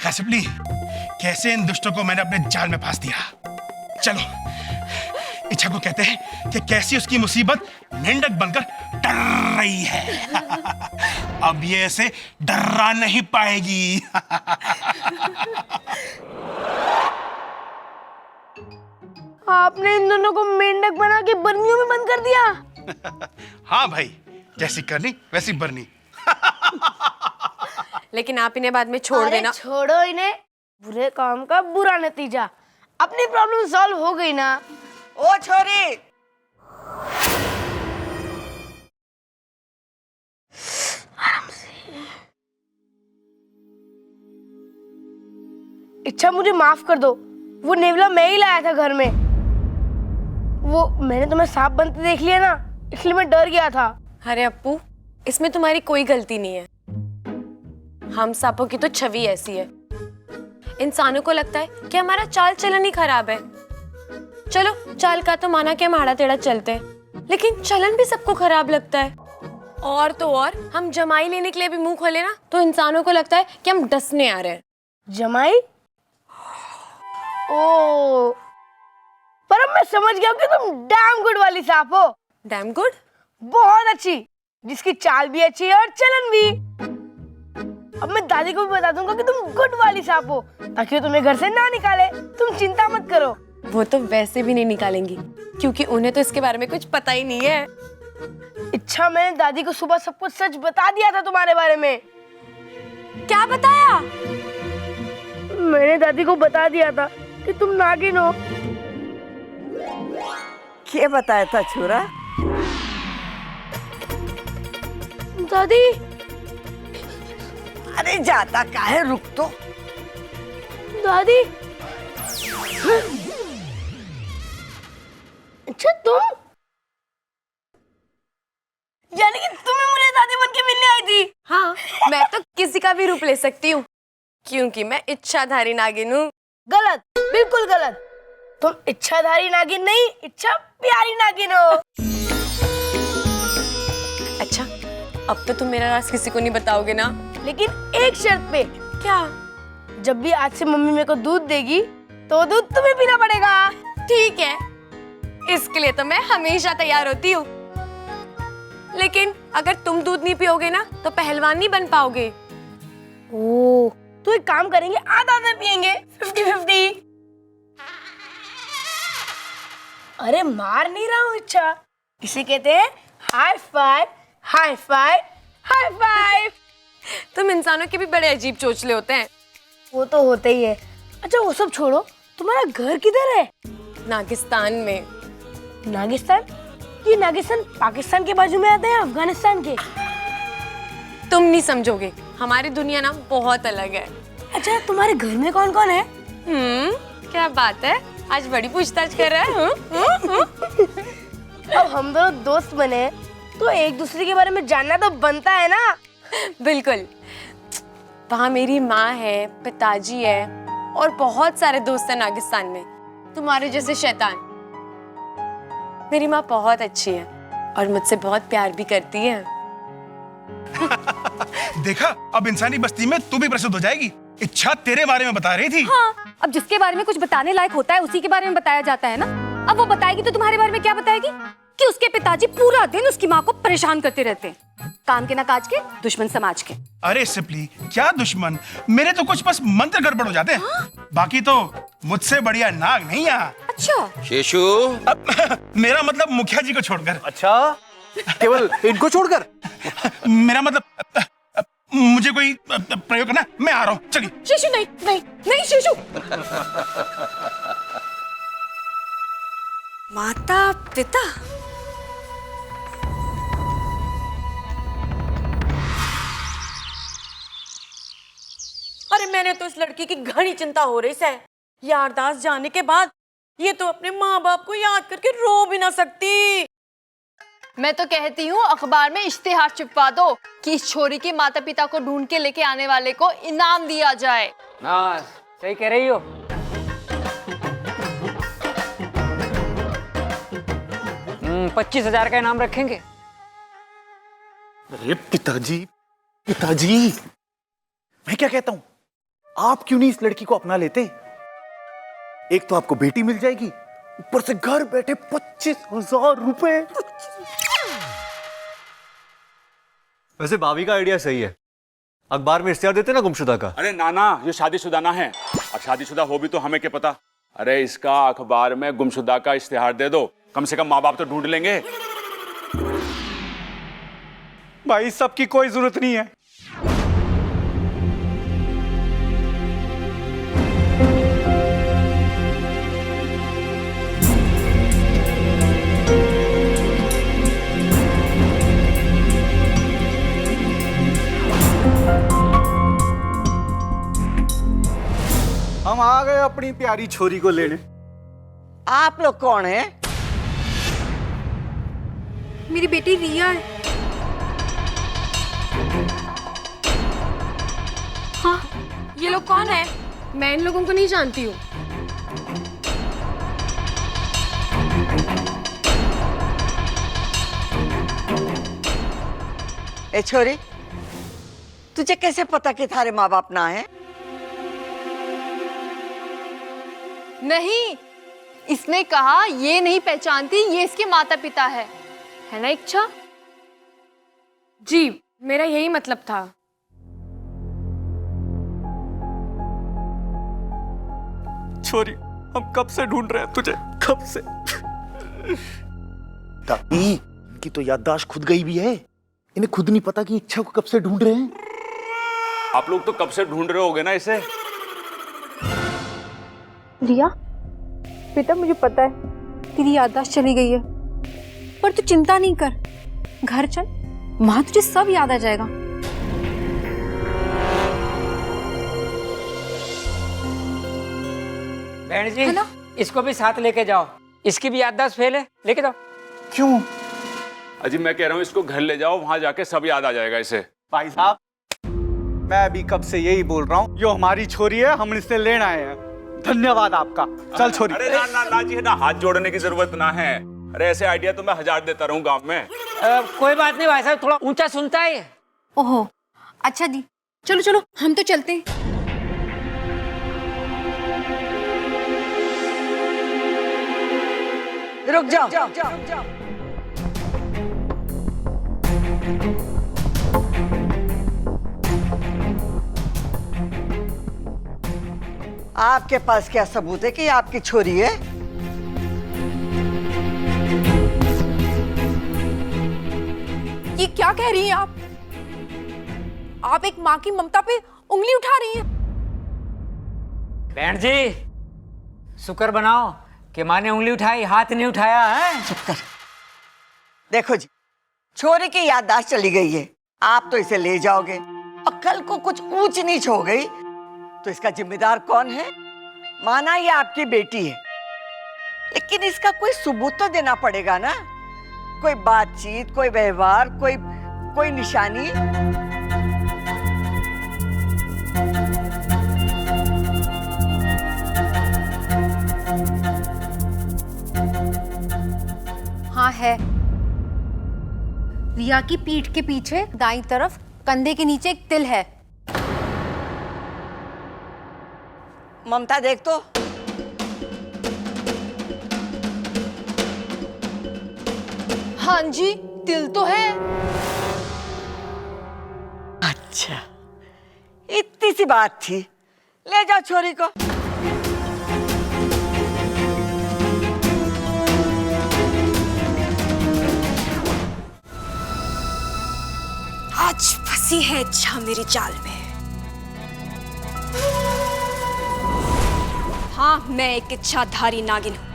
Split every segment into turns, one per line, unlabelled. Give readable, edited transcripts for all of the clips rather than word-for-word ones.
देखा सिपली, कैसे इन दुष्टों को मैंने अपने जाल में फांस दिया। चलो, इच्छा को कहते हैं कि कैसी उसकी मुसीबत मेंढक बनकर डर रही है। अब ये ऐसे डरा नहीं पाएगी।
आपने इन दोनों को मेंढक बना के बर्नियों में बंद कर दिया।
हाँ भाई, जैसी करनी वैसी बरनी।
लेकिन आप इन्हें बाद में छोड़ देना।
छोड़ो इन्हें, बुरे काम का बुरा नतीजा। अपनी प्रॉब्लम सॉल्व हो गई ना।
ओ छोरी,
इच्छा मुझे माफ कर दो, वो नेवला मैं ही लाया था घर में। वो मैंने तुम्हें सांप बनते देख लिया ना, इसलिए मैं डर गया था।
अरे अप्पू, इसमें तुम्हारी कोई गलती नहीं है। हम सांपों की तो छवि ऐसी है, इंसानों को लगता है कि हमारा चाल चलन ही खराब है। चलो, चाल का तो माना कि हम आड़ा टेढ़ा चलते हैं, लेकिन चलन भी सबको खराब लगता है। और तो और, हम जमाई लेने के लिए भी मुंह खोले ना, तो इंसानों को लगता है कि हम डसने आ रहे हैं।
जमाई? ओ, पर अब मैं समझ गया हूँ कि तुम डैम गुड वाली सांप हो।
Damn good?
बहुत अच्छी, जिसकी चाल भी अच्छी है और चलन भी। अब मैं दादी को भी बता दूंगा कि तुम गुड वाली सांप हो, ताकि वो तुम्हें घर से ना निकाले। तुम चिंता मत करो।
वो तो वैसे भी नहीं निकालेंगी, क्योंकि उन्हें तो इसके बारे में कुछ पता ही नहीं है।
इच्छा, मैंने दादी को सुबह सब कुछ सच बता दिया था तुम्हारे बारे में।
क्या बताया?
मैंने दादी को बता दिया था कि तुम नागिन हो।
क्या बताया था छोरा?
दादी,
अरे जाता काहे, रुक तो।
दादी, अच्छा तुम, यानी कि तुम्हें मुझे दादी बन के मिलने आई थी?
हाँ, मैं तो किसी का भी रूप ले सकती हूँ, क्योंकि मैं इच्छाधारी नागिन हूँ।
गलत, बिल्कुल गलत। तुम इच्छाधारी नागिन नहीं, इच्छा प्यारी नागिन हो।
अच्छा, अब तो तुम मेरा राज किसी को नहीं बताओगे ना?
लेकिन एक शर्त पे।
क्या?
जब भी आज से मम्मी मेरे को दूध देगी, तो दूध तुम्हें पीना पड़ेगा।
ठीक है, इसके लिए तो मैं हमेशा तैयार होती हूँ। लेकिन अगर तुम दूध नहीं पियोगे ना, तो पहलवान नहीं बन पाओगे।
ओह, तो एक काम करेंगे, आधा आधा पियेंगे, 50-50। अरे मार नहीं रहा हूँ इच्छा, इसे कहते हैं high five, high five, high five.
तुम इंसानों के भी बड़े अजीब चोचले होते हैं।
वो तो होते ही है। अच्छा वो सब छोड़ो, तुम्हारा घर किधर है?
नागिस्तान में।
नागिस्तान? ये नागिस्तान पाकिस्तान के बाजू में आता है, अफगानिस्तान के?
तुम नहीं समझोगे, हमारी दुनिया ना बहुत अलग है।
अच्छा, तुम्हारे घर में कौन कौन है?
क्या बात है, आज बड़ी पूछताछ कर रहा है।
अब हम दोनों दोस्त बने, तो एक दूसरे के बारे में जानना तो बनता है ना।
बिल्कुल। वहाँ मेरी माँ है, पिताजी है, और बहुत सारे दोस्त हैं नागिस्तान में, तुम्हारे जैसे शैतान। मेरी माँ बहुत अच्छी है और मुझसे बहुत प्यार भी करती है।
देखा, अब इंसानी बस्ती में तू भी प्रसिद्ध हो जाएगी। इच्छा तेरे बारे में बता रही थी।
हाँ, अब जिसके बारे में कुछ बताने लायक होता है उसी के बारे में बताया जाता है ना। अब वो बताएगी तो तुम्हारे बारे में क्या बताएगी? कि उसके पिताजी पूरा दिन उसकी माँ को परेशान करते रहते हैं, काम के ना काज के, दुश्मन समाज के।
अरे सिपली, क्या दुश्मन? मेरे तो कुछ बस मंत्र गड़बड़ हो जाते हैं। बाकी तो मुझसे बढ़िया नाग नहीं यहाँ।
अच्छा
शेषू,
मेरा मतलब मुखिया जी को छोड़कर।
अच्छा, केवल इनको छोड़कर?
मेरा मतलब मुझे कोई प्रयोग करना, मैं आ रहा हूँ, चलिए।
शिशु नहीं नहीं नहीं शिशु।
माता पिता? अरे मैंने तो इस लड़की की घनी चिंता हो रही है। यारदास जाने के बाद ये तो अपने माँ बाप को याद करके रो भी ना सकती।
मैं तो कहती हूँ अखबार में इश्तिहार छिपवा दो कि इस छोरी के माता पिता को ढूंढ के लेके आने वाले को इनाम दिया जाए।
हाँ, सही कह रही हो। 25,000 का इनाम रखेंगे।
अरे पिताजी, पिताजी, मैं क्या कहता हूँ, आप क्यों नहीं इस लड़की को अपना लेते? एक तो आपको बेटी मिल जाएगी, ऊपर से घर बैठे 25,000 रुपए। वैसे भाभी का आइडिया सही है, अखबार में इश्तेहार देते ना गुमशुदा का।
अरे नाना, ये शादीशुदा ना है, और शादीशुदा हो भी तो हमें क्या पता। अरे इसका अखबार में गुमशुदा का इश्तेहार दे दो, कम से कम माँ बाप तो ढूंढ लेंगे।
भाई सबकी कोई जरूरत नहीं है। हम आ गए अपनी प्यारी छोरी को लेने।
आप लोग कौन हैं?
मेरी बेटी रिया है।
हाँ, ये लोग कौन है? मैं इन लोगों को नहीं जानती हूँ।
ए छोरी, तुझे कैसे पता कि थारे माँ बाप ना है?
नहीं, इसने कहा ये नहीं पहचानती, ये इसके माता पिता है ना इच्छा?
जी, मेरा यही मतलब था।
छोरी, हम कब से ढूंढ रहे हैं तुझे, कब से। दादी, इनकी तो याददाश्त खुद गई भी है, इन्हें खुद नहीं पता कि इच्छा को कब से ढूंढ रहे हैं।
आप लोग तो कब से ढूंढ रहे होगे ना इसे।
रिया, बेटा मुझे पता है तेरी याददाश्त चली गई है, पर तू चिंता नहीं कर, घर चल, वहां तुझे सब याद आ जाएगा।
बहन जी, इसको भी साथ लेके जाओ, इसकी भी याददाश्त फेल है, लेके जाओ।
क्यों?
अजी मैं कह रहा हूँ इसको घर ले जाओ, वहां जाके सब याद आ जाएगा इसे।
भाई साहब, मैं अभी कब से यही बोल रहा हूँ, यो हमारी छोरी है, हम इसे लेने आए हैं। धन्यवाद आपका। चल छोरी।
अरे ना ना ना जी, ना हाथ जोड़ने की जरूरत ना है। अरे ऐसे आइडिया तो मैं 1000 देता रहूं गांव में।
कोई बात नहीं भाई साहब, थोड़ा ऊंचा सुनता है।
ओहो, अच्छा दी, चलो चलो हम तो चलते हैं।
रुक जाओ। आपके पास क्या सबूत है कि ये आपकी छोरी है?
ये क्या कह रही हैं आप? आप एक माँ की ममता पे उंगली उठा रही हैं।
बहन जी, शुक्र बनाओ कि माँ ने उंगली उठाई, हाथ नहीं उठाया है।
चुप कर। देखो जी, छोरी की याददाश्त चली गई है, आप तो इसे ले जाओगे और कल को कुछ ऊंच नीच हो गई तो इसका जिम्मेदार कौन है? माना ये आपकी बेटी है, लेकिन इसका कोई सबूत तो देना पड़ेगा ना, कोई बातचीत, कोई व्यवहार, कोई निशानी।
हाँ है, रिया की पीठ के पीछे दाईं तरफ कंधे के नीचे एक तिल है।
ममता देख तो।
हाँ जी, तिल तो है।
अच्छा, इतनी सी बात थी, ले जाओ छोरी को।
आज फंसी है इच्छा मेरी जाल में। हाँ, मैं एक इच्छाधारी नागिन हूं।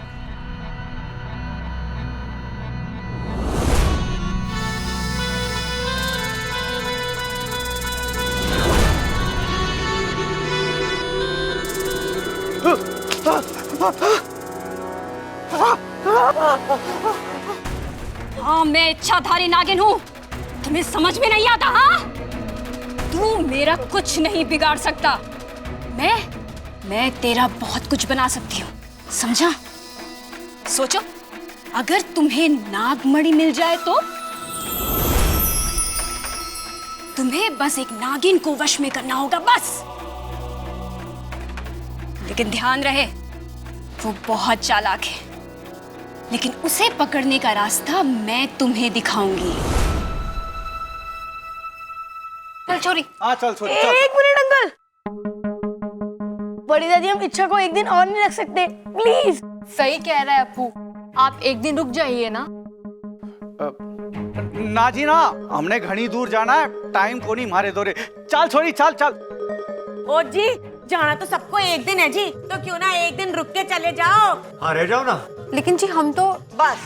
हाँ, मैं इच्छाधारी नागिन हूं। तुम्हें समझ में नहीं आता? हाँ, तू मेरा कुछ नहीं बिगाड़ सकता। मैं तेरा बहुत कुछ बना सकती हूँ, समझा? सोचो, अगर तुम्हें नागमणि मिल जाए तो तुम्हें बस एक नागिन को वश में करना होगा, बस। लेकिन ध्यान रहे वो बहुत चालाक है, लेकिन उसे पकड़ने का रास्ता मैं तुम्हें दिखाऊंगी। चल छोरी।
हाँ चल छोरी चल।
एक मिनट अंकल, बड़ी दादी हम इच्छा को एक दिन और नहीं रख सकते प्लीज।
सही कह रहा है अप्पू, आप एक दिन रुक जाइए ना।
ना जी ना, हमने घनी दूर जाना है, टाइम को नहीं मारे दो रे। चल छोरी चल चल।
और जी जाना तो सबको एक दिन है जी, तो क्यों ना एक दिन रुक के चले जाओ।
हाँ रह जाओ ना।
लेकिन जी हम तो
बस,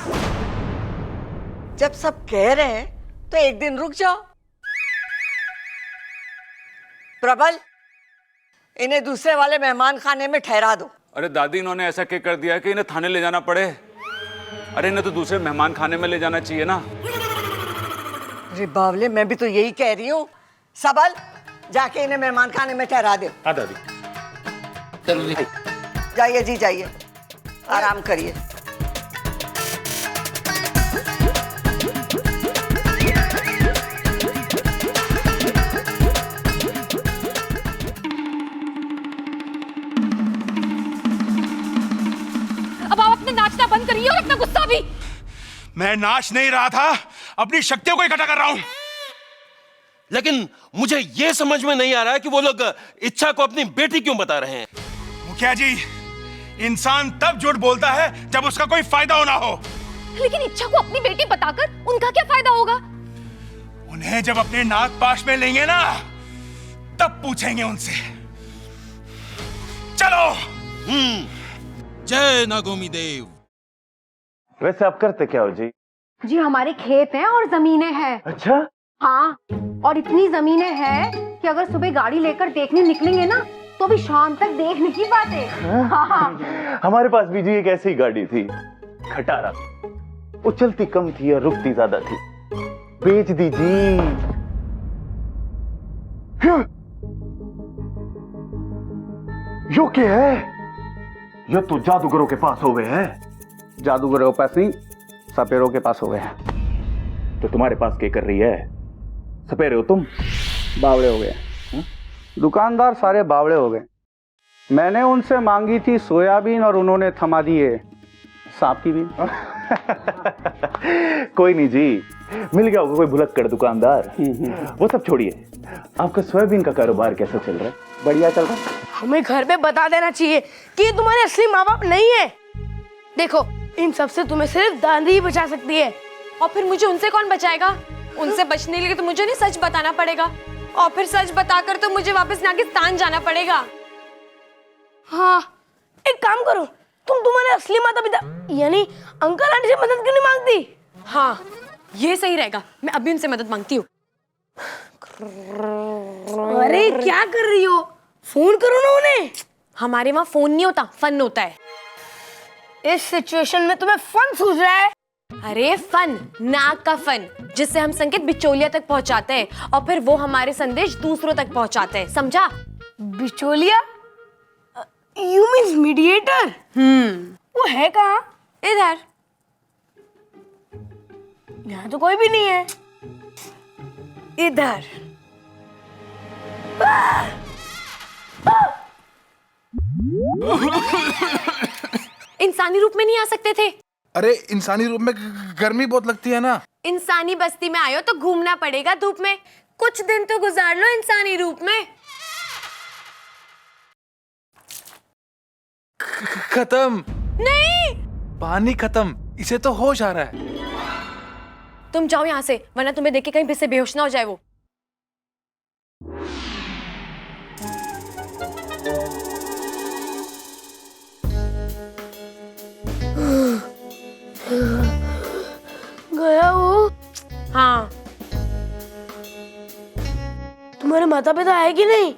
जब सब कह रहे हैं तो एक दिन रुक जाओ। प्रबल, इन्हें दूसरे वाले मेहमान खाने में ठहरा दो।
अरे दादी, इन्होंने ऐसा क्या कर दिया कि इन्हें थाने ले जाना पड़े? अरे इन्हें तो दूसरे मेहमान खाने में ले जाना चाहिए ना।
अरे बावले, मैं भी तो यही कह रही हूँ। सबल, जाके इन्हें मेहमान खाने में ठहरा दो।
हाँ दादी।
जाइए जी जाइए, आराम करिए।
अब आप अपने नाचना बंद करिए और अपना गुस्सा भी।
मैं नाच नहीं रहा था, अपनी शक्तियों को इकट्ठा कर रहा हूं।
लेकिन मुझे ये समझ में नहीं आ रहा है कि वो लोग इच्छा को अपनी बेटी क्यों बता रहे हैं।
मुखिया जी, इंसान तब झूठ बोलता है जब उसका कोई फायदा होना हो।
लेकिन इच्छा को अपनी बेटी बताकर उनका क्या फायदा होगा?
उन्हें जब अपने नाक पाश में लेंगे ना, तब पूछेंगे उनसे। चलो।
जय नागोमी देव।
वैसे आप करते क्या हो जी?
जी हमारे खेत हैं और जमीनें हैं।
अच्छा।
हाँ, और इतनी जमीनें हैं कि अगर सुबह गाड़ी लेकर देखने निकलेंगे ना तो भी शाम तक देख नहीं पाते। हाँ।
हमारे पास भी जी एक ऐसी गाड़ी थी, खटारा। वो चलती कम थी और रुकती ज्यादा थी। बेच दी जी। यो क्या है? ये तो जादूगरों के पास हो गए हैं।
जादूगरों के पास नहीं, सपेरों के पास हो गए हैं।
तो तुम्हारे पास क्या कर रही है? सपेरे हो तुम?
बावड़े हो गए। दुकानदार सारे बावड़े हो गए। मैंने उनसे मांगी थी सोयाबीन और उन्होंने थमा दिए सांप की बीन।
कोई नहीं जी, मिल गया होगा कोई भुलक्कड़ दुकानदार। वो सब छोड़िए, आपका सोयाबीन का कारोबार कैसा चल रहा है?
बढ़िया चल रहा है।
हमें घर पे बता देना चाहिए कि ये तुम्हारे असली माँ बाप नहीं है। देखो, इन सब से तुम्हें सिर्फ दादी ही बचा सकती है।
और फिर मुझे उनसे कौन बचाएगा? उनसे बचने के लिए तो मुझे नहीं सच बताना पड़ेगा, और फिर सच बताकर तो मुझे वापस नागिस्तान जाना पड़ेगा।
हाँ, एक काम करो, तुम तुम्हारे असली माता पिता यानी अंकल आंटी से मदद क्यों नहीं मांगती?
हाँ, ये सही रहेगा। मैं अभी उनसे मदद मांगती हूँ।
अरे क्या कर रही हो? फोन करो ना उन्हें।
हमारे वहाँ फोन नहीं होता, फन होता है।
इस सिचुएशन में तुम्हें फन सूझ रहा है?
अरे फन, नाक का फन, जिससे हम संकेत बिचौलिया तक पहुंचाते हैं और फिर वो हमारे संदेश दूसरों तक पहुंचाते हैं, समझा?
बिचौलिया? You means mediator? वो है कहाँ?
इधर।
यहाँ तो कोई भी नहीं है।
इधर। इंसानी रूप में नहीं आ सकते थे?
अरे इंसानी रूप में गर्मी बहुत लगती है ना।
इंसानी बस्ती में आयो तो घूमना पड़ेगा धूप में। कुछ दिन तो गुजार लो इंसानी रूप में।
खत्म।
नहीं,
पानी खत्म, इसे तो होश आ रहा है।
तुम जाओ यहाँ से, वरना तुम्हें देख के कहीं फिर से बेहोश ना हो जाए वो।
गया वो?
हाँ।
तुम्हारे माता पिता आए कि नहीं?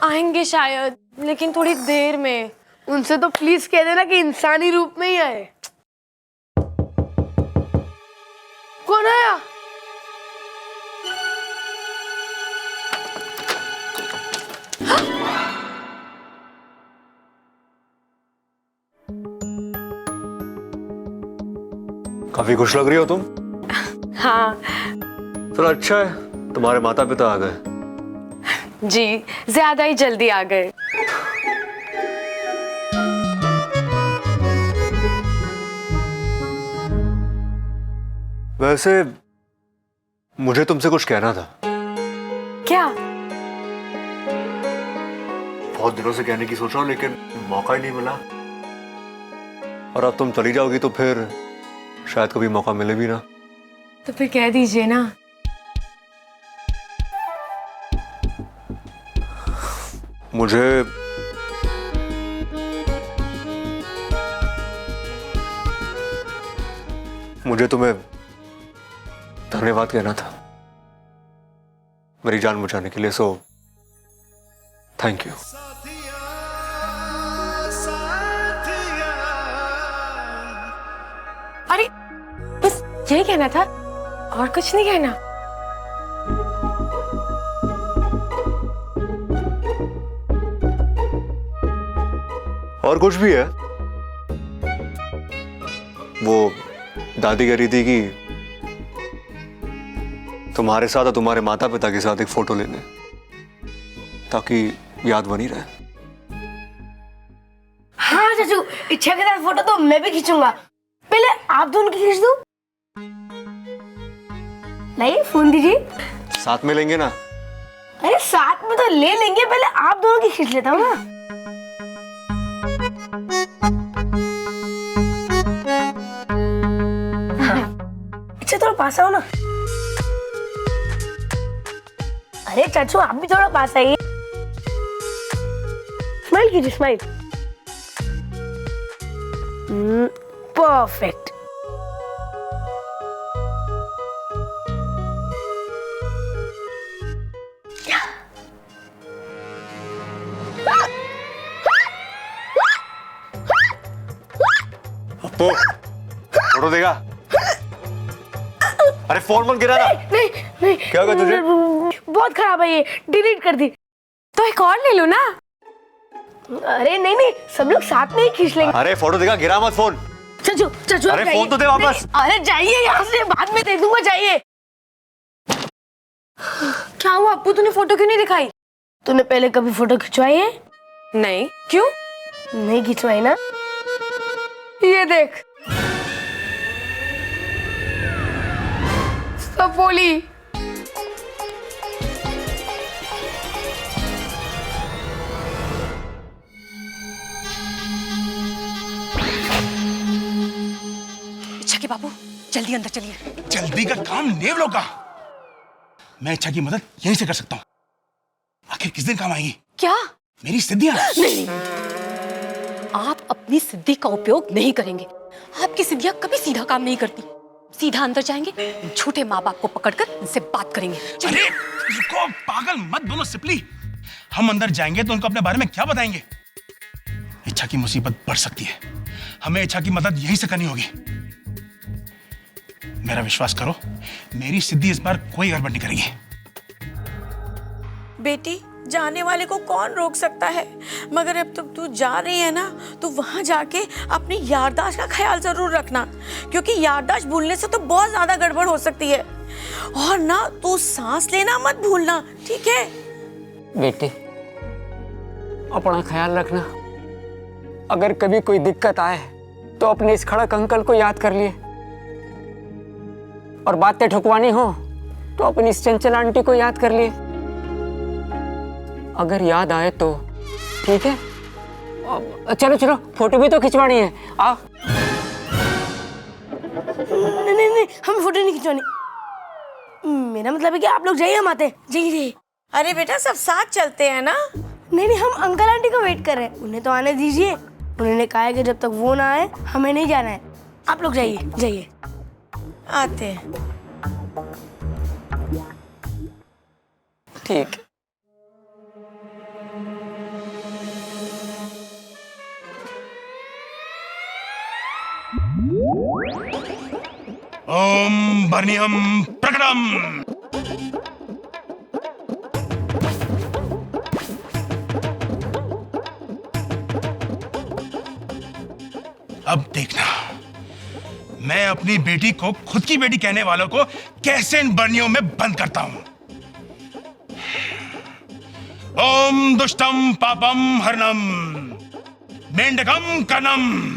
आएंगे शायद, लेकिन थोड़ी देर में।
उनसे तो प्लीज कह देना कि इंसानी रूप में ही आए। कौन आया?
काफी खुश लग रही हो तुम।
हाँ।
चलो अच्छा है, तुम्हारे माता पिता आ गए।
जी, ज्यादा ही जल्दी आ गए।
वैसे मुझे तुमसे कुछ कहना था।
क्या?
बहुत दिनों से कहने की सोच रहा हूँ लेकिन मौका ही नहीं मिला। और अब तुम चली जाओगी तो फिर शायद कभी मौका मिले भी ना।
तो फिर कह दीजिए ना।
मुझे तुम्हें धन्यवाद कहना था मेरी जान बचाने के लिए, सो थैंक यू।
अरे बस यही कहना था और कुछ नहीं कहना।
और कुछ भी है। वो दादी कह रही थी कि तुम्हारे साथ और तुम्हारे माता पिता के साथ एक फोटो लेने, ताकि याद बनी रहे।
हाँ चाचू, इच्छा के साथ फोटो तो मैं भी खींचूंगा। पहले आप दोनों की खींच दो। लाइए फोन दीजिए।
साथ में लेंगे ना?
अरे साथ में तो ले लेंगे, पहले आप दोनों की खींच लेता हूँ ना। अच्छा थोड़ा पास आओ ना। अरे चाचू आप भी थोड़ा पास आइए। स्माइल कीजिए, स्माइल। परफेक्ट।
अपो, फोटो देगा? अरे फोन मत गिरा ना।
नहीं नहीं,
क्या हुआ तुझे?
बहुत खराब है ये, डिलीट कर दी।
तो एक और ले लो ना।
अरे नहीं नहीं, सब लोग साथ में ही खींच लेंगे।
अरे फोटो देगा, गिरा मत फोन।
चाचू चाचू
अरे फोन तो दे वापस।
अरे जाइए यहाँ से, बाद में दे दूंगा, जाइए।
क्या हुआ अप्पू, तूने फोटो क्यों नहीं दिखाई?
तूने पहले कभी फोटो खिंचवाई है?
नहीं। क्यों
नहीं खिंचवाई ना? ये देख, सपोली।
इच्छा के बाबू जल्दी अंदर चलिए।
जल्दी का काम नेवलों का। मैं इच्छा की मदद यहीं से कर सकता हूँ। आखिर किस दिन काम आएगी?
क्या?
मेरी सिद्धियां।
नहीं, आप अपनी सिद्धि का उपयोग नहीं करेंगे। आपकी सिद्धियां कभी सीधा काम नहीं करती। सीधा अंदर जाएंगे, झूठे माँ बाप को पकड़कर उनसे बात करेंगे।
अरे रुको, पागल मत बनो सिपली। हम अंदर जाएंगे तो उनको अपने बारे में क्या बताएंगे? इच्छा की मुसीबत बढ़ सकती है। हमें इच्छा की मदद यहीं से करनी होगी। मेरा विश्वास करो, मेरी सिद्धि इस बार कोई गड़बड़ नहीं करेगी।
बेटी, जाने वाले को कौन रोक सकता है? मगर अब तक तू जा रही है ना, तो वहां जाके अपनी याददाश्त का ख्याल जरूर रखना, क्योंकि याददाश्त भूलने से तो बहुत ज्यादा गड़बड़ हो सकती है। और ना तू सांस लेना मत भूलना, ठीक है?
बेटी अपना ख्याल रखना। अगर कभी कोई दिक्कत आए तो अपने इस खड़क अंकल को याद कर लिए, और बातें ठुकवानी हो तो अपनी इस चंचल आंटी को याद कर लिए। अगर याद आए तो ठीक है। चलो चलो, फोटो भी तो खिंचवानी है। आओ।
नहीं नहीं नहीं, हम फोटो नहीं खिंचवानी। मेरा मतलब है कि आप लोग जाइए, हम आते हैं। जाइए।
अरे बेटा, सब साथ चलते हैं ना।
नहीं नहीं, हम अंकल आंटी को वेट कर रहे हैं, उन्हें तो आने दीजिए। उन्होंने कहा है कि जब तक वो ना आए हमें नहीं जाना है। आप लोग जाइए जाइए।
आते हैं।
ठीक।
ओम बर्नियम प्रकटम। अब देखना, मैं अपनी बेटी को खुद की बेटी कहने वालों को कैसे इन बर्नियों में बंद करता हूं। ओम दुष्टम पापम हरणम मेंढकम कर्णम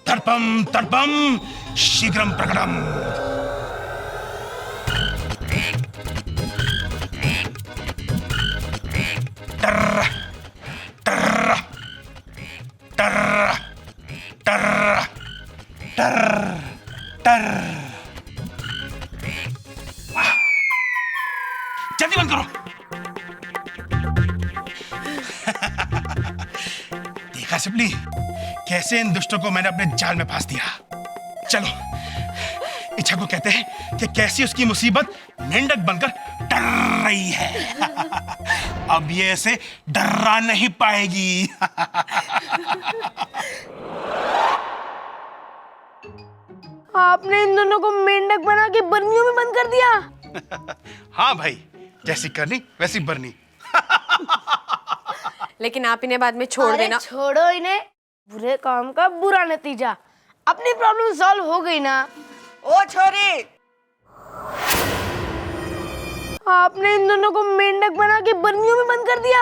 तर्पम तर्पम शीघ्रम प्रकटम। टर टर। जल्दी बंद करो। देखा सिपली, कैसे इन दुष्टों को मैंने अपने जाल में फांस दिया। चलो, इच्छा को कहते हैं कि कैसी उसकी मुसीबत मेंढक बनकर डर रही है। अब ये ऐसे डरा नहीं पाएगी।
आपने इन दोनों को मेंढक बना के बर्नियों में बंद कर दिया।
हाँ भाई, जैसी करनी वैसी बरनी।
लेकिन आप इन्हें बाद में छोड़
अरे
देना।
छोड़ो इन्हें, बुरे काम का बुरा नतीजा। अपनी प्रॉब्लम सॉल्व हो गई ना।
ओ छोरी,
आपने इन दोनों को मेंढक बना के बर्नियों में बंद कर दिया।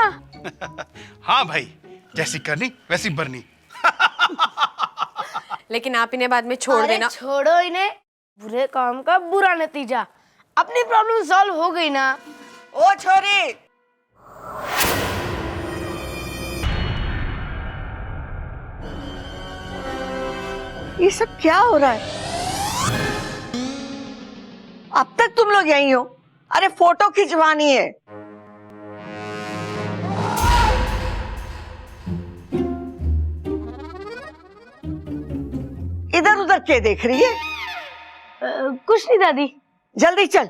हाँ भाई, जैसी करनी वैसी बरनी।
लेकिन आप इन्हें बाद में छोड़
अरे
देना।
छोड़ो इन्हें, बुरे काम का बुरा नतीजा। अपनी प्रॉब्लम सॉल्व हो गई ना।
ओ छोरी, ये सब क्या हो रहा है? अब तक तुम लोग यहीं हो? अरे फोटो खिंचवानी है। इधर उधर क्या देख रही है?
कुछ नहीं दादी।
जल्दी चल।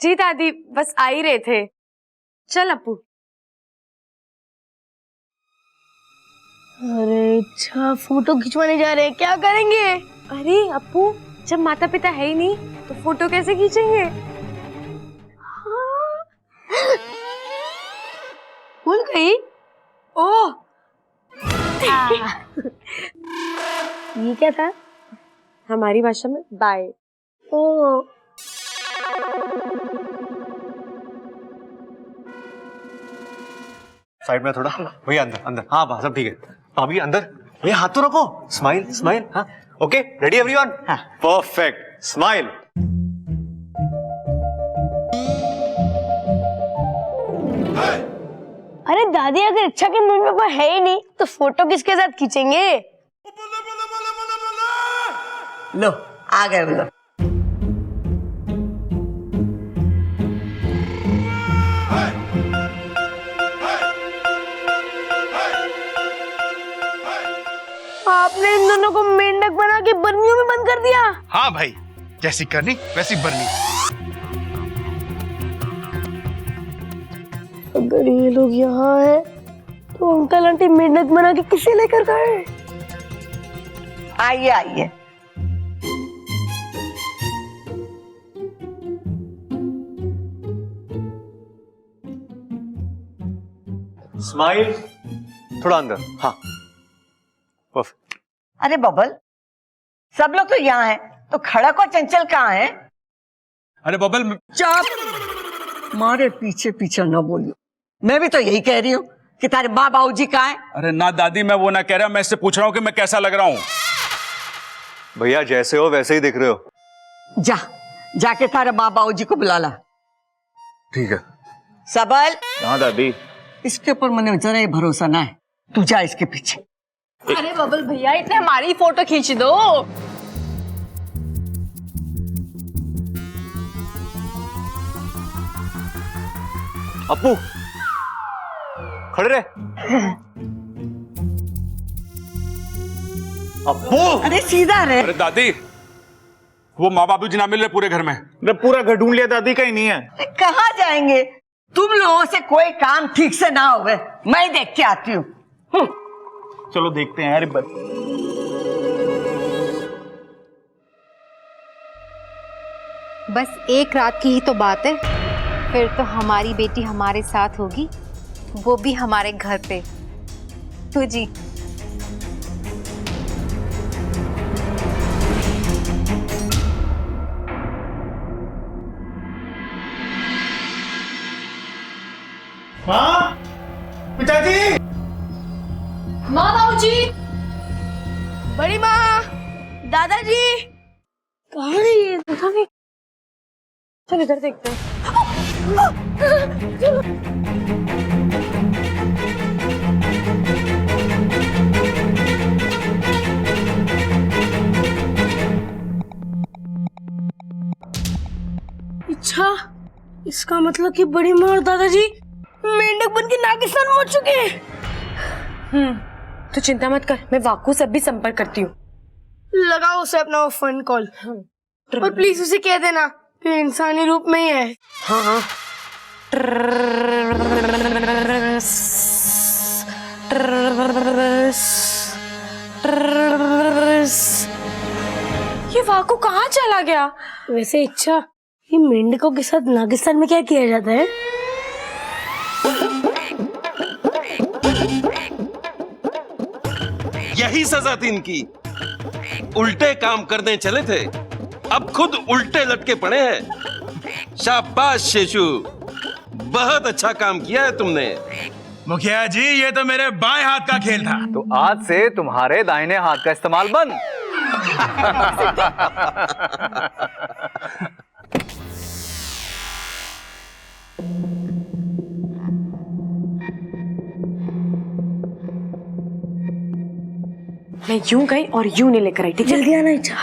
जी दादी, बस आ ही रहे थे। चल अपू।
अरे अच्छा, फोटो खिंचवाने जा रहे हैं, क्या करेंगे?
अरे अपू, जब माता पिता है ही नहीं तो फोटो कैसे खींचेंगे?
भूल गई? ओह, ये क्या था?
हमारी भाषा में बाय।
ओह,
साइड में थोड़ा भैया, अंदर अंदर। हाँ बस सब ठीक है। भाभी अंदर। भैया हाथ तो रखो। Smile smile. हाँ ओके, रेडी एवरीवन? हाँ परफेक्ट। स्माइल।
अरे दादी, अगर इच्छा के मम्मी पापा है ही नहीं तो फोटो किसके साथ खींचेंगे?
लो आ गए बोलो।
आपने इन दोनों को मेंढक बना के बर्नियों में बंद कर दिया।
हाँ भाई, जैसी करनी वैसी बरनी।
अगर ये लोग यहाँ हैं, तो अंकल आंटी मेंढक बना के किसे लेकर गए?
आइए आइए।
स्माइल। थोड़ा अंदर। हाँ परफेक्ट।
अरे बबल, सब लोग तो यहाँ हैं, तो खड़क और चंचल कहाँ है?
अरे बबल,
चुप, मारे पीछे पीछे न बोलियो। मैं भी तो यही कह रही हूँ कि तारे माँ बाबूजी कहाँ है?
अरे ना दादी, मैं वो ना कह रहा, मैं इससे पूछ रहा हूँ कि मैं कैसा लग रहा हूँ।
भैया जैसे हो वैसे ही दिख रहे हो।
जा, जाके तारे माँ बाबूजी को बुला ला।
ठीक है।
सबल।
हाँ दादी।
इसके ऊपर मैंने जरा ही भरोसा ना है, तू जा इसके पीछे।
अरे बबल भैया, इतने हमारी फोटो खींच दो।
अपू खड़े रहे। अपू,
अरे सीधा रहे।
अरे दादी, वो माँ बाबू जी ना मिल रहे पूरे घर में।
पूरा घर ढूंढ लिया दादी, कहीं नहीं है।
कहाँ जाएंगे? तुम लोगों से कोई काम ठीक से ना होवे, मैं देख के आती हूँ।
चलो देखते हैं। अरे
बस एक रात की ही तो बात है, फिर तो हमारी बेटी हमारे साथ होगी, वो भी हमारे घर पे। तो जी
माँ, पिताजी,
माँ बाबूजी,
बड़ी माँ, दादाजी, कहाँ है ये?
पता नहीं। चल इधर देखते हैं।
इसका मतलब कि बड़ी माँ और दादाजी मेंढक बन के नागिस्तान पहुंच चुके हैं।
तो चिंता मत कर, मैं वाकू से भी संपर्क करती हूँ।
लगाओ उसे अपना फोन कॉल और प्लीज उसे कह देना कि इंसानी रूप में ही है।
हाँ हाँ। ये वाकू कहाँ चला गया?
वैसे इच्छा, ये मेंढकों के साथ नागिस्तान में क्या किया जाता है?
यही सजा थी इनकी। उल्टे काम करने चले थे, अब खुद उल्टे लटके पड़े हैं। शाबाश शेषू, बहुत अच्छा काम किया है तुमने।
मुखिया जी, ये तो मेरे बाएं हाथ का खेल था।
तो आज से तुम्हारे दाहिने हाथ का इस्तेमाल बंद।
मैं यूं गई और यूं नहीं लेकर आई, ठीक है?
जल्दी आना इच्छा।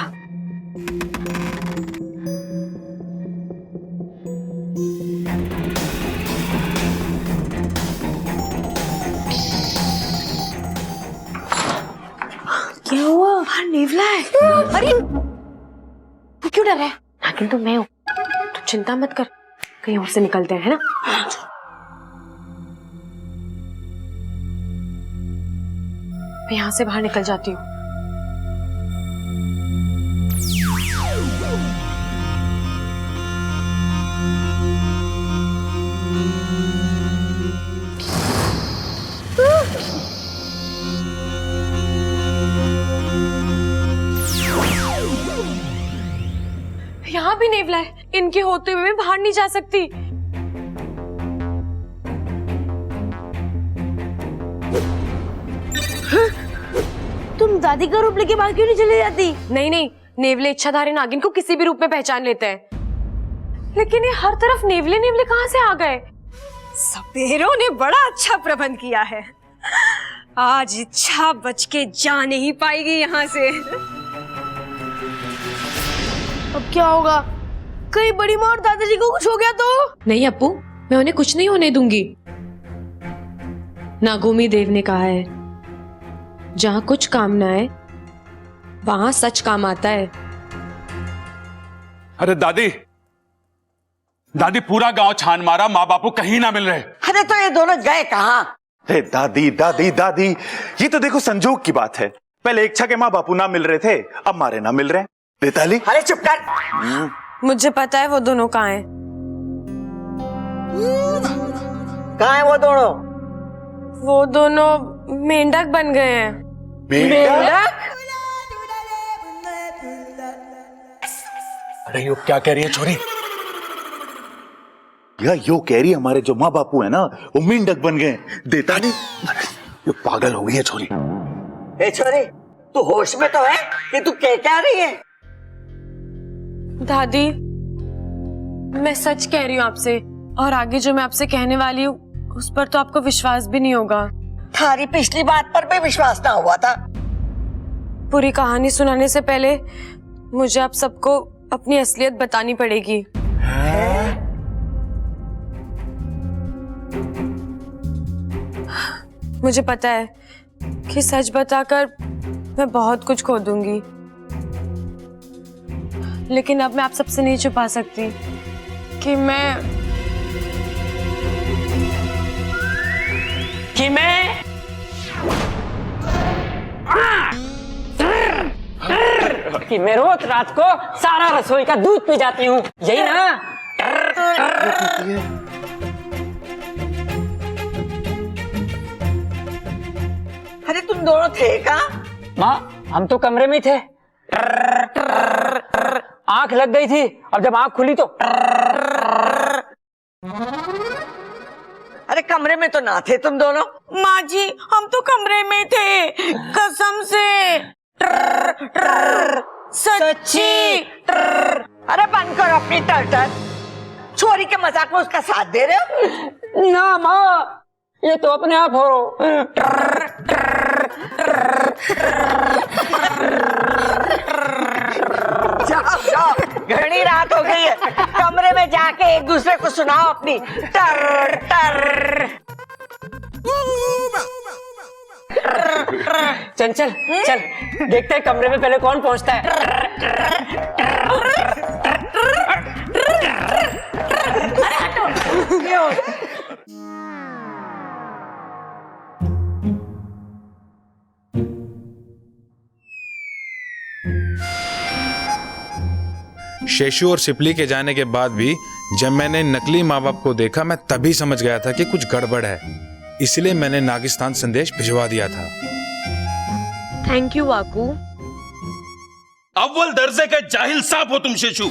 क्या हुआ?
बाहर नेवला है। अरे तू क्यों डर रहा है? नागिन तो मैं हूँ, तू चिंता मत कर, कहीं और से निकलते हैं, है ना? मैं यहाँ से बाहर निकल जाती हूँ। यहाँ भी नेवला है, इनके होते हुए मैं बाहर नहीं जा सकती।
तुम दादी का रूप लेके बाहर क्यों नहीं चली जाती?
नहीं नहीं, नेवले इच्छाधारी नागिन को किसी भी रूप में पहचान लेते हैं, लेकिन ये हर तरफ नेवले नेवले कहाँ से आ गए?
सपेरों ने बड़ा अच्छा प्रबंध किया है। आज इच्छा बच के जा नहीं पाएगी यहाँ से।
अब क्या होगा? कहीं बड़ी माँ और दादाजी को कुछ हो गया तो?
नहीं अप्पू, मैं उन्हें कुछ नहीं होने दूंगी। नागोमी देव ने कहा है, जहां कुछ काम ना आए वहां सच काम आता है।
अरे दादी, दादी पूरा गांव छान मारा, माँ बापू कहीं ना मिल रहे।
अरे तो ये दोनों गए कहाँ?
अरे दादी दादी दादी, ये तो देखो संजोग की बात है। पहले इच्छा के माँ बापू ना मिल रहे थे, अब मारे ना मिल रहे। बेताली,
अरे चुप कर।
मुझे पता है वो दोनों कहाँ हैं।
कहाँ है वो दोनों?
वो दोनों मेंढक बन गए हैं।
मेंढक?
अरे यो क्या कह रही है छोरी? यार यो कह रही है हमारे जो माँ बापू है ना, वो मेंढक बन गए। देता नहीं, यो पागल हो गई है छोरी।
ए छोरी, तू होश में तो है कि तू क्या रही है?
दादी, मैं सच कह रही हूँ आपसे, और आगे जो मैं आपसे कहने वाली हूँ उस पर तो आपको विश्वास भी नहीं होगा।
थारी पिछली बात पर भी विश्वास ना हुआ था।
पूरी कहानी सुनाने से पहले मुझे आप सबको अपनी असलियत बतानी पड़ेगी। मुझे पता है कि सच बताकर मैं बहुत कुछ खो दूंगी, लेकिन अब मैं आप सबसे नहीं छुपा सकती कि मैं
कि मैं रोज रात को सारा रसोई का दूध पी जाती हूँ, यही ना?
अरे तुम दोनों थे कहाँ?
माँ, हम तो कमरे में थे। आंख लग गई थी, अब जब आंख खुली तो
अरे कमरे में तो ना थे तुम दोनों।
माँ जी, हम तो कमरे में थे, कसम से। सच्ची।
अरे बंद करो अपनी टर्टर। छोरी के मजाक में उसका साथ दे रहे हो?
ना माँ, ये तो अपने आप हो।
जाओ जाओ। घनी रात हो गई है, कमरे में जाके एक दूसरे को सुनाओ अपनी टर टर।
चंचल चल देखते हैं कमरे में पहले कौन पहुंचता है।
शेषु और सिपली के जाने के बाद भी जब मैंने नकली माँ बाप को देखा, मैं तभी समझ गया था कि कुछ गड़बड़ है, इसलिए मैंने नागिस्तान संदेश भिजवा दिया था।
थैंक यू वाकू।
अव्वल दर्जे के जाहिल सांप हो तुम शेषु।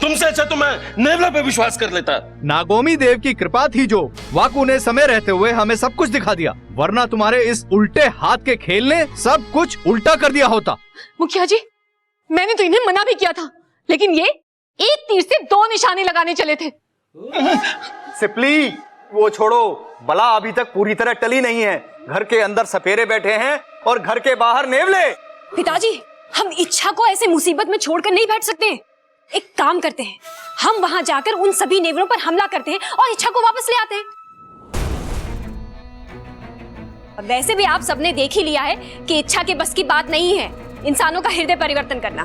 तुमसे अच्छा तो मैं नेवला पे विश्वास कर लेता।
नागोमी देव की कृपा थी जो वाकू ने समय रहते हुए हमें सब कुछ दिखा दिया, वरना तुम्हारे इस उल्टे हाथ के खेल ने सब कुछ उल्टा कर दिया होता।
मुखिया जी, मैंने तो इन्हें मना भी किया था, लेकिन ये एक तीर से दो निशाने लगाने चले थे।
सिपली वो छोड़ो, बला अभी तक पूरी तरह टली नहीं है। घर के अंदर सपेरे बैठे हैं और घर के बाहर नेवले।
पिताजी, हम इच्छा को ऐसे मुसीबत में छोड़कर नहीं बैठ सकते। एक काम करते हैं, हम वहां जाकर उन सभी नेवलों पर हमला करते हैं और इच्छा को वापस ले आते हैं। वैसे भी आप सबने देख ही लिया है कि इच्छा के बस की बात नहीं है इंसानों का हृदय परिवर्तन करना।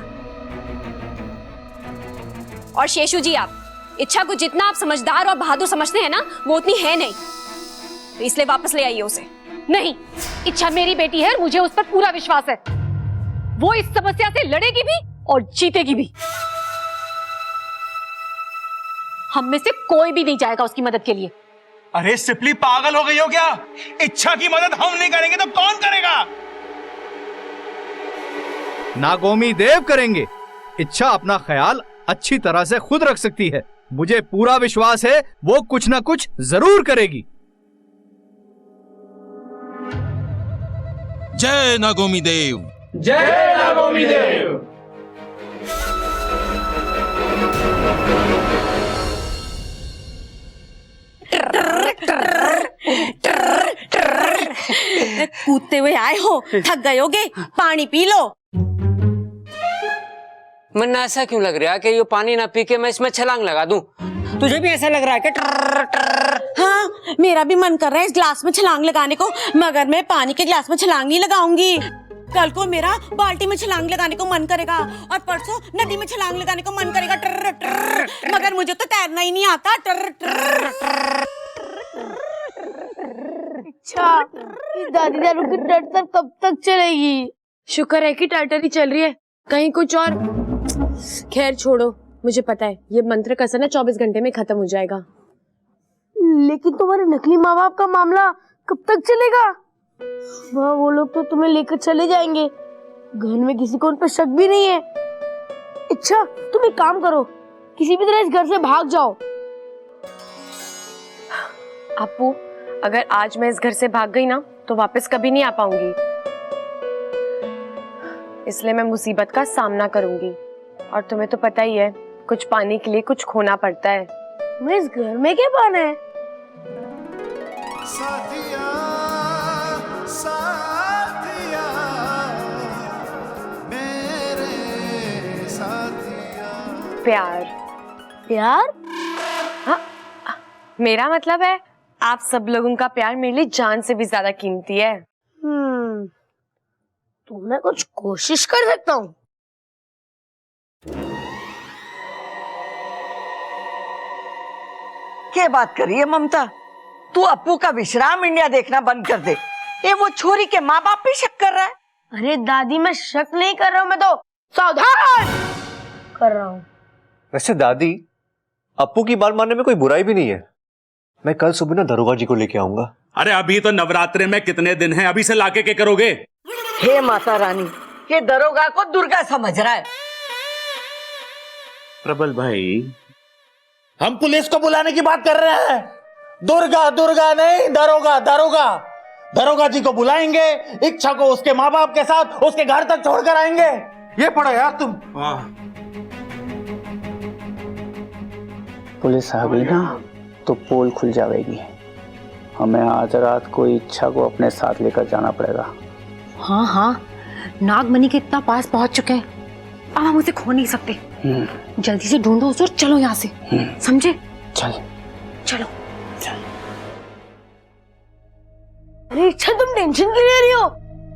और शेषु जी, आप इच्छा को जितना आप समझदार और बहादुर समझते हैं ना, वो उतनी है नहीं, तो इसलिए वापस ले आइए उसे। नहीं, इच्छा मेरी बेटी है और मुझे उस पर पूरा विश्वास है। वो इस समस्या से लड़ेगी भी और जीतेगी भी। हम में से कोई भी नहीं जाएगा उसकी मदद के लिए।
अरे सिपली, पागल हो गई हो क्या? इच्छा की मदद हम नहीं करेंगे तो कौन करेगा?
नागोमी देव करेंगे। इच्छा अपना ख्याल अच्छी तरह से खुद रख सकती है, मुझे पूरा विश्वास है वो कुछ ना कुछ जरूर करेगी।
जय नागोमी देव।
जय नागोमी देव।
कूदते हुए आए हो, थक गए होगे, पानी पी लो।
मन ऐसा क्यों लग रहा है कि ये पानी ना पी के मैं इसमें छलांग लगा दूं? तुझे भी ऐसा लग रहा है कि
हाँ, मेरा भी मन कर रहा है इस ग्लास में छलांग लगाने को, मगर मैं पानी के ग्लास में छलांग नहीं लगाऊंगी। कल को मेरा बाल्टी में छलांग लगाने को मन करेगा और परसों नदी में छलांग लगाने को मन करेगा, टर टर, मगर मुझे तो तैरना ही नहीं आता। टर टर।
अच्छा, इस दादी दारू की टर्टर कब तक चलेगी?
शुक्र है कि टर्टर ही चल रही है, कहीं कुछ और। खैर छोड़ो, मुझे पता है ये मंत्र का असर ना 24 घंटे में खत्म हो जाएगा।
लेकिन तुम्हारे नकली माँ बाप का मामला कब तक चलेगा? वो लोग तो तुम्हें लेकर चले जाएंगे, घर में किसी को उन पर शक भी नहीं है। अच्छा, तुम एक काम करो, किसी भी तरह इस घर से भाग जाओ।
अपू, अगर आज मैं इस घर से भाग गई ना तो वापस कभी नहीं आ पाऊंगी, इसलिए मैं मुसीबत का सामना करूंगी। और तुम्हें तो पता ही है, कुछ पाने के लिए कुछ खोना पड़ता है।
मैं इस घर में क्या पाना है?
साथिया, साथिया, मेरे साथिया।
प्यार।
प्यार?
हाँ, मेरा मतलब है आप सब लोगों का प्यार मेरे लिए जान से भी ज्यादा कीमती है।
तो मैं कुछ कोशिश कर सकता हूँ।
क्या बात करी है ममता? तू अप्पू का विश्राम इंडिया देखना बंद कर दे। ये वो छोरी के माँ बाप भी शक कर रहा है।
अरे दादी, मैं शक नहीं कर रहा हूँ, मैं तो सावधान कर रहा हूँ।
वैसे दादी, अप्पू की बात मानने में कोई बुराई भी नहीं है। मैं कल सुबह ना दरोगा जी को लेके आऊंगा।
अरे अभी तो नवरात्रे में कितने दिन हैं, अभी से लाके क्या करोगे?
हे माता रानी, ये दरोगा को दुर्गा समझ रहा है।
प्रबल भाई, हम पुलिस को बुलाने की बात कर रहे हैं। दुर्गा दुर्गा नहीं, दरोगा दरोगा। दरोगा जी को बुलाएंगे, इच्छा को उसके माँ बाप के साथ उसके घर तक छोड़कर आएंगे। ये पढ़ो यार तुम।
पुलिस आ गई ना तो पोल खुल जाएगी। हमें आज रात को इच्छा को अपने साथ लेकर जाना पड़ेगा।
हाँ हाँ, नागमणि के इतना पास पहुंच चुके हैं, अब हम उसे खो नहीं सकते। जल्दी से ढूंढो उसे और चलो यहाँ से, समझे?
चल
चलो।
अरे इच्छा, तुम टेंशन क्यों ले रही हो?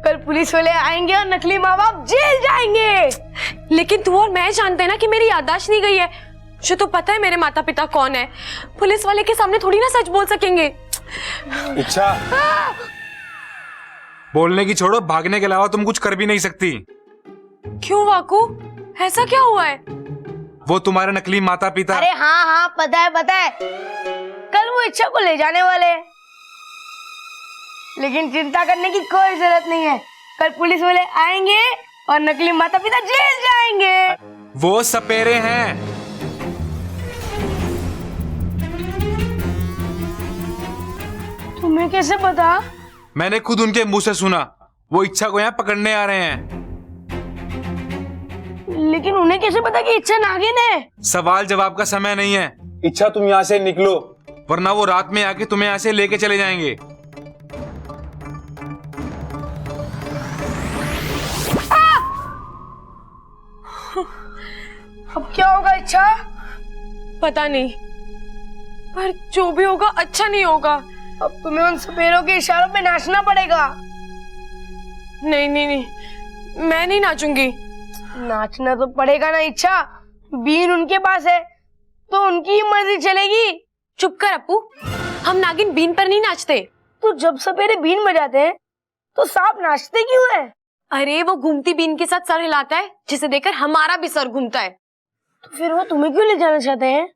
कल पुलिस वाले आएंगे और नकली माँ बाप जेल जाएंगे।
लेकिन तू और मैं जानते हैं ना कि मेरी याददाश्त नहीं गई है। मुझे तो पता है मेरे माता पिता कौन है। पुलिस वाले के सामने थोड़ी ना सच बोल सकेंगे।
इच्छा, बोलने की छोड़ो, भागने के अलावा तुम कुछ कर भी नहीं सकती।
क्यों वाकू, ऐसा क्या हुआ है?
वो तुम्हारे नकली माता पिता।
अरे हाँ हाँ, पता है पता है। कल वो इच्छा को ले जाने वाले हैं। लेकिन चिंता करने की कोई जरूरत नहीं है। कल पुलिस वाले आएंगे और नकली माता पिता जेल जाएंगे।
वो सपेरे हैं।
तुम्हें कैसे पता?
मैंने खुद उनके मुंह से सुना। वो इच्छा को यहाँ पकड़ने आ रहे हैं।
लेकिन उन्हें कैसे पता कि इच्छा नागिन है?
सवाल जवाब का समय नहीं है। इच्छा, तुम यहाँ से निकलो, वरना वो रात में आके तुम्हें यहाँ से लेके चले जाएंगे।
अब क्या होगा इच्छा?
पता नहीं, पर जो भी होगा अच्छा नहीं होगा।
अब तुम्हें उन सपेरों के इशारों पे नाचना पड़ेगा।
नहीं नहीं नहीं, मैं नहीं नाचूंगी।
नाचना तो पड़ेगा ना इच्छा। बीन उनके पास है तो उनकी ही मर्जी चलेगी।
चुप कर अपू, हम नागिन बीन पर नहीं नाचते।
तो जब सपेरे बीन बजाते हैं तो सांप नाचते क्यों है?
अरे वो घूमती बीन के साथ सर हिलाता है, जिसे देखकर हमारा भी सर घूमता है।
तो फिर वो तुम्हें क्यों ले जाना चाहते हैं?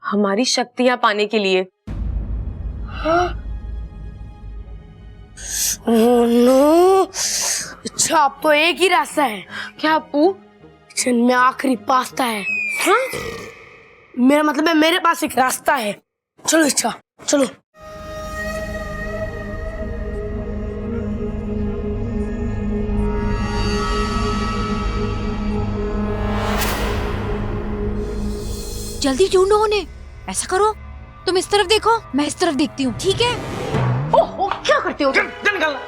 हमारी शक्तियां पाने के लिए।
हाँ? Oh no! अच्छा, अब तो एक ही रास्ता है।
क्या अपू?
किचन में आखिरी पास्ता है। हाँ? मेरा मतलब है मेरे पास एक रास्ता है। चलो इच्छा, चलो।
जल्दी ढूंढो उन्हें। ऐसा करो, तुम इस तरफ देखो, मैं इस तरफ देखती हूँ, ठीक है?
ओह, क्या करते हो?
निकल।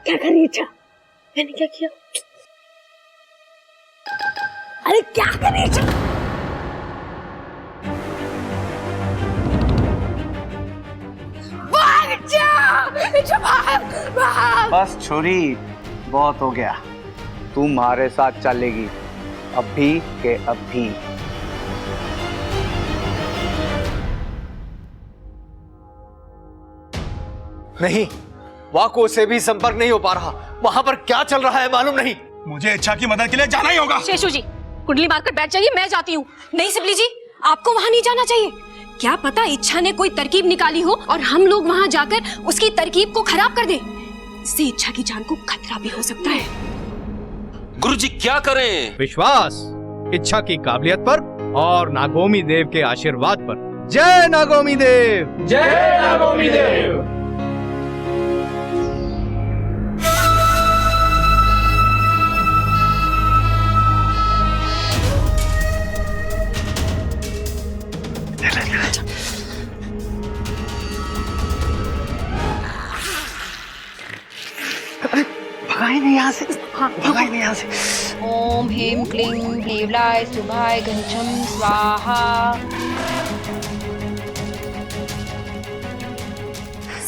क्या कर रही है इच्छा? मैंने क्या किया? अरे क्या कर रही है इच्छा? भाग इच्छा! इच्छा भाग! भाग!
बस छोरी, बहुत हो गया। तू हमारे साथ चलेगी, अभी के अभी।
नहीं, वाको से भी संपर्क नहीं हो पा रहा। वहां पर क्या चल रहा है मालूम नहीं।
मुझे इच्छा की मदद के लिए जाना ही होगा।
शेषू जी, कुंडली मारकर बैठ जाइए, मैं जाती हूँ। नहीं सिबली जी, आपको वहाँ नहीं जाना चाहिए। क्या पता इच्छा ने कोई तरकीब निकाली हो और हम लोग वहाँ जाकर उसकी तरकीब को खराब कर दें। इससे इच्छा की जान को खतरा भी हो सकता है।
गुरुजी क्या करें?
विश्वास, इच्छा की काबिलियत पर और नागोमी देव के आशीर्वाद पर। जय नागोमी देव!
जय नागोमी देव!
भगाई नहीं यहाँ से। हाँ, भगाई नहीं यहाँ से।
ओम ह्रीं क्लीं ह्रीवलाय शुभाय घंचम स्वाहा।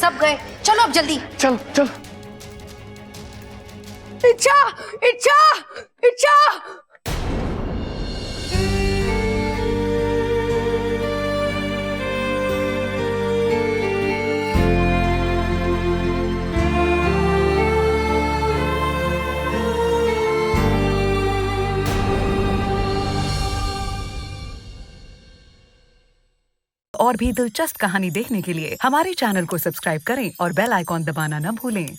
सब गए, चलो अब जल्दी।
चल चल।
इच्छा! इच्छा! इच्छा!
और भी दिलचस्प कहानी देखने के लिए हमारे चैनल को सब्सक्राइब करें और बेल आइकॉन दबाना न भूलें।